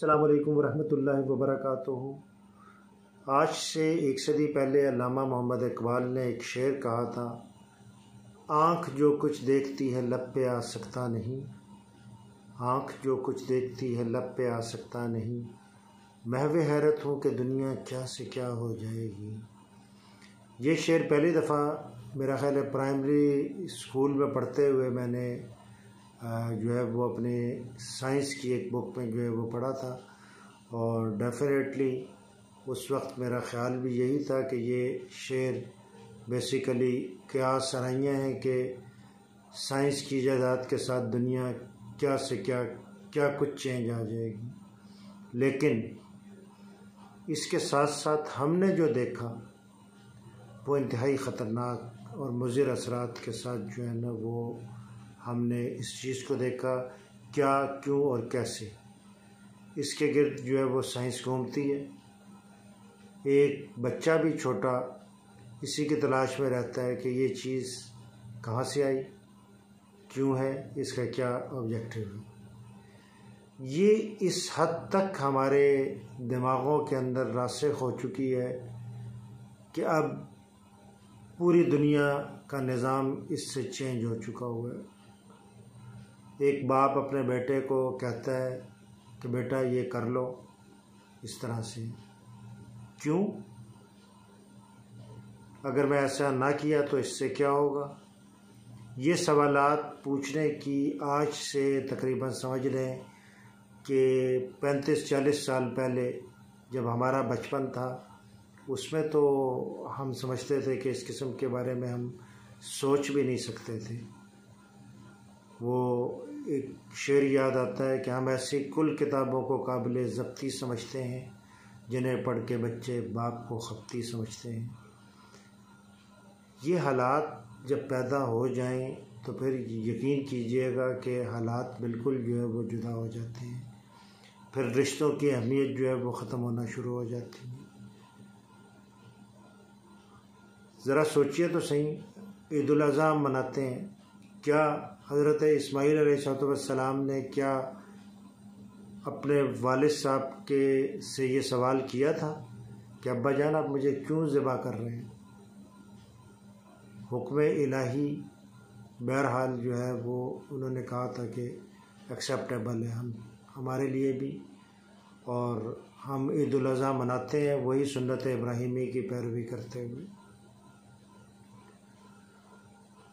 अस्सलामु अलैकुम वरहमतुल्लाहि वबरकातुहू। आज से 1 सदी पहले अल्लामा मोहम्मद इकबाल ने एक शेर कहा था, आँख जो कुछ देखती है लब पे आ सकता नहीं, आँख जो कुछ देखती है लब पे आ सकता नहीं, महवे हैरत हूँ कि दुनिया क्या से क्या हो जाएगी। ये शेर पहली दफ़ा मेरा ख़्याल है प्राइमरी स्कूल में पढ़ते हुए मैंने जो है वो अपने साइंस की एक बुक में जो है वो पढ़ा था, और डेफिनेटली उस वक्त मेरा ख़्याल भी यही था कि ये शेर बेसिकली क्या सराहियाँ हैं कि साइंस की इजादात के साथ दुनिया क्या से क्या क्या कुछ चेंज आ जाएगी। लेकिन इसके साथ साथ हमने जो देखा वो इंतहाई ख़तरनाक और मुज़िर असरात के साथ जो है ना वो हमने इस चीज़ को देखा, क्या क्यों और कैसे इसके गिर्द जो है वो साइंस घूमती है। एक बच्चा भी छोटा इसी की तलाश में रहता है कि ये चीज़ कहाँ से आई, क्यों है, इसका क्या ऑब्जेक्टिव है। ये इस हद तक हमारे दिमागों के अंदर रासिख़ हो चुकी है कि अब पूरी दुनिया का निज़ाम इससे चेंज हो चुका हुआ है। एक बाप अपने बेटे को कहता है कि बेटा ये कर लो इस तरह से, क्यों, अगर मैं ऐसा ना किया तो इससे क्या होगा। ये सवालात पूछने की आज से तकरीबन समझ लें कि 35-40 साल पहले जब हमारा बचपन था उसमें तो हम समझते थे कि इस किस्म के बारे में हम सोच भी नहीं सकते थे। वो एक शेर याद आता है कि हम ऐसी कुल किताबों को काबिल ज़ब्ती समझते हैं जिन्हें पढ़ के बच्चे बाप को खप्ती समझते हैं। ये हालात जब पैदा हो जाएं तो फिर यकीन कीजिएगा कि हालात बिल्कुल जो है वो जुदा हो जाते हैं, फिर रिश्तों की अहमियत जो है वो ख़त्म होना शुरू हो जाती है। ज़रा सोचिए तो सही, ईद उल अज़हा मनाते हैं, क्या हज़रत इस्माईल अलैहिस्सलाम ने क्या अपने वालिद साहब के से ये सवाल किया था कि अब्बा जान आप मुझे क्यों ज़िबा कर रहे हैं। हुक्म इलाही बहरहाल जो है वो उन्होंने कहा था कि एक्सेप्टेबल है हमारे लिए भी, और हम ईद उल अज़हा मनाते हैं वही सुन्नत इब्राहीमी की पैरवी करते हुए।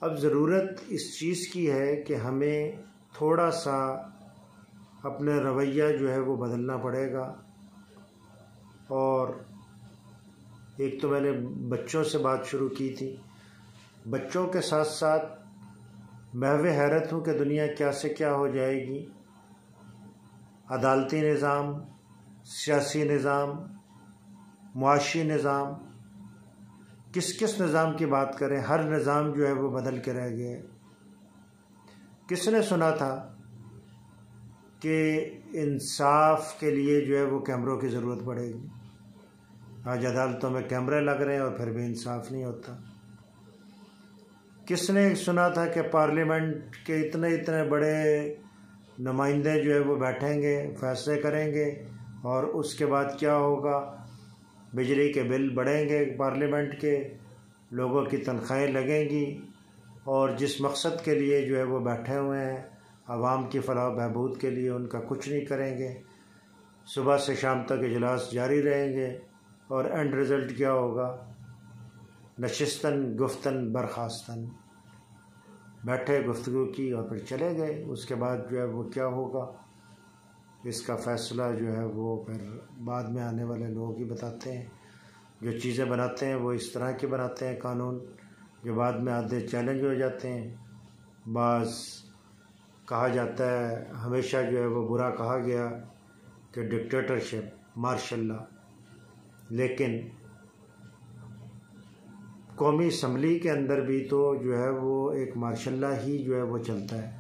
अब ज़रूरत इस चीज़ की है कि हमें थोड़ा सा अपना रवैया जो है वो बदलना पड़ेगा। और एक तो मैंने बच्चों से बात शुरू की थी, बच्चों के साथ साथ महवे हैरत हूँ कि दुनिया क्या से क्या हो जाएगी। अदालती निज़ाम, सियासी निज़ाम, मुआशी निज़ाम, किस किस निज़ाम की बात करें, हर निज़ाम जो है वो बदल के रह गया है। किसने सुना था कि इंसाफ के लिए जो है वो कैमरों की ज़रूरत पड़ेगी। आज अदालतों में कैमरे लग रहे हैं और फिर भी इंसाफ नहीं होता। किसने सुना था कि पार्लियामेंट के इतने इतने बड़े नुमाइंदे जो है वो बैठेंगे, फैसले करेंगे, और उसके बाद क्या होगा, बिजली के बिल बढ़ेंगे, पार्लियामेंट के लोगों की तनख्वाहें लगेंगी, और जिस मकसद के लिए जो है वो बैठे हुए हैं आवाम की फलाह बहबूद के लिए, उनका कुछ नहीं करेंगे। सुबह से शाम तक इजलास जारी रहेंगे और एंड रिज़ल्ट क्या होगा, नशिस्तन गुफ्तन बरखास्तन, बैठे गुफ्तगू की और फिर चले गए। उसके बाद जो है वो क्या होगा इसका फ़ैसला जो है वो फिर बाद में आने वाले लोग ही बताते हैं। जो चीज़ें बनाते हैं वो इस तरह के बनाते हैं कानून, जो बाद में आधे चैलेंज हो जाते हैं। बाज़ कहा जाता है, हमेशा जो है वो बुरा कहा गया कि डिक्टेटरशिप, मार्शल लॉ, लेकिन कौमी असम्बली के अंदर भी तो जो है वो एक मार्शल लॉ ही जो है वो चलता है।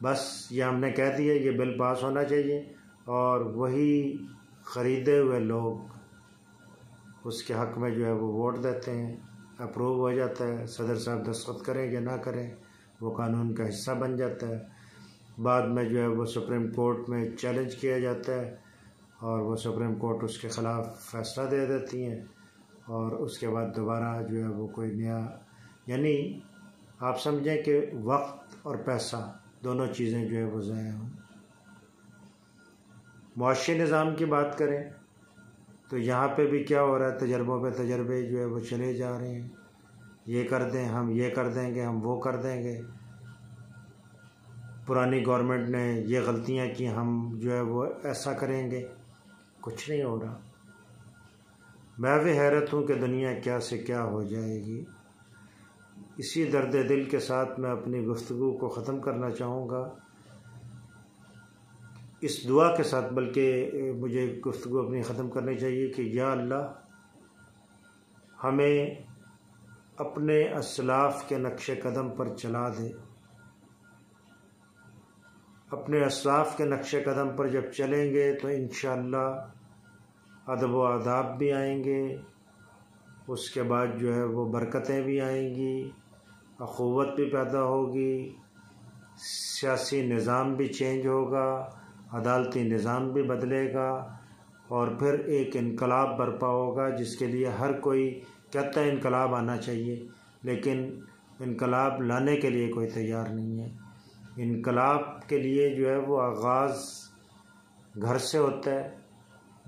बस ये हमने कह दिया ये बिल पास होना चाहिए, और वही ख़रीदे हुए लोग उसके हक़ में जो है वो वोट देते हैं, अप्रूव हो जाता है। सदर साहब दस्तखत करें या ना करें वो कानून का हिस्सा बन जाता है। बाद में जो है वो सुप्रीम कोर्ट में चैलेंज किया जाता है और वो सुप्रीम कोर्ट उसके ख़िलाफ़ फ़ैसला दे देती हैं और उसके बाद दोबारा जो है वो कोई नया, यानी आप समझें कि वक्त और पैसा दोनों चीज़ें जो है वो ज़ाया हों। मुआशी निज़ाम की बात करें तो यहाँ पे भी क्या हो रहा है, तजर्बों पे तजर्बे जो है वो चले जा रहे हैं। ये कर दें, हम ये कर देंगे, हम वो कर देंगे। पुरानी गवर्नमेंट ने ये गलतियाँ की, हम जो है वो ऐसा करेंगे। कुछ नहीं हो रहा। मैं भी हैरत हूँ कि दुनिया क्या से क्या हो जाएगी। इसी दर्द दिल के साथ मैं अपनी गुफ्तगू को ख़त्म करना चाहूँगा, इस दुआ के साथ, बल्कि मुझे गुफ्तगू अपनी ख़त्म करनी चाहिए कि या अल्लाह हमें अपने असलाफ़ के नक्शे कदम पर चला दे। अपने असलाफ़ के नक्शे कदम पर जब चलेंगे तो इंशाअल्लाह अदब व आदाब भी आएंगे, उसके बाद जो है वो बरकतें भी आएंगी, अख़ुवत भी पैदा होगी, सियासी निज़ाम भी चेंज होगा, अदालती निज़ाम भी बदलेगा और फिर एक इनकलाब बर्पा होगा, जिसके लिए हर कोई कहता है इनकलाब आना चाहिए, लेकिन इनकलाब लाने के लिए कोई तैयार नहीं है। इनकलाब के लिए जो है वो आगाज़ घर से होता है।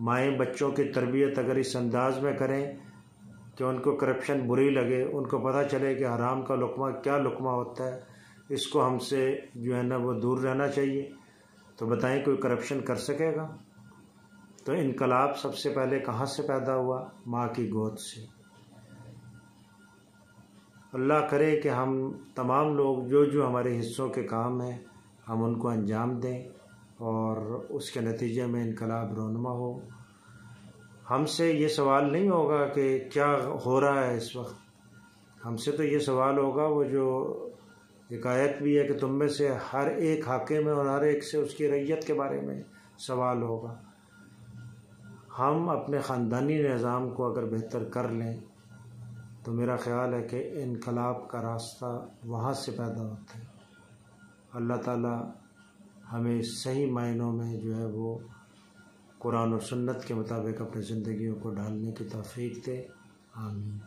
माएँ बच्चों की तरबियत अगर इस अंदाज में करें कि उनको करप्शन बुरी लगे, उनको पता चले कि हराम का लुक़मा क्या लुक़मा होता है, इसको हमसे जो है ना वो दूर रहना चाहिए, तो बताएं कोई करप्शन कर सकेगा? तो इनकलाब सबसे पहले कहाँ से पैदा हुआ? माँ की गोद से। अल्लाह करे कि हम तमाम लोग जो जो हमारे हिस्सों के काम हैं हम उनको अंजाम दें और उसके नतीजे में इनकलाब रोनमा हो। हमसे ये सवाल नहीं होगा कि क्या हो रहा है इस वक्त, हमसे तो ये सवाल होगा, वो जो एक आयत भी है कि तुम में से हर एक हाकिम है और हर एक से उसकी रैयत के बारे में सवाल होगा। हम अपने ख़ानदानी निज़ाम को अगर बेहतर कर लें तो मेरा ख़्याल है कि इनकलाब का रास्ता वहाँ से पैदा होता है। अल्लाह ताला हमें सही मायनों में जो है वो कुरान और सुन्नत के मुताबिक अपनी ज़िंदगियों को ढालने की तौफ़ीक़ दे। आमीन।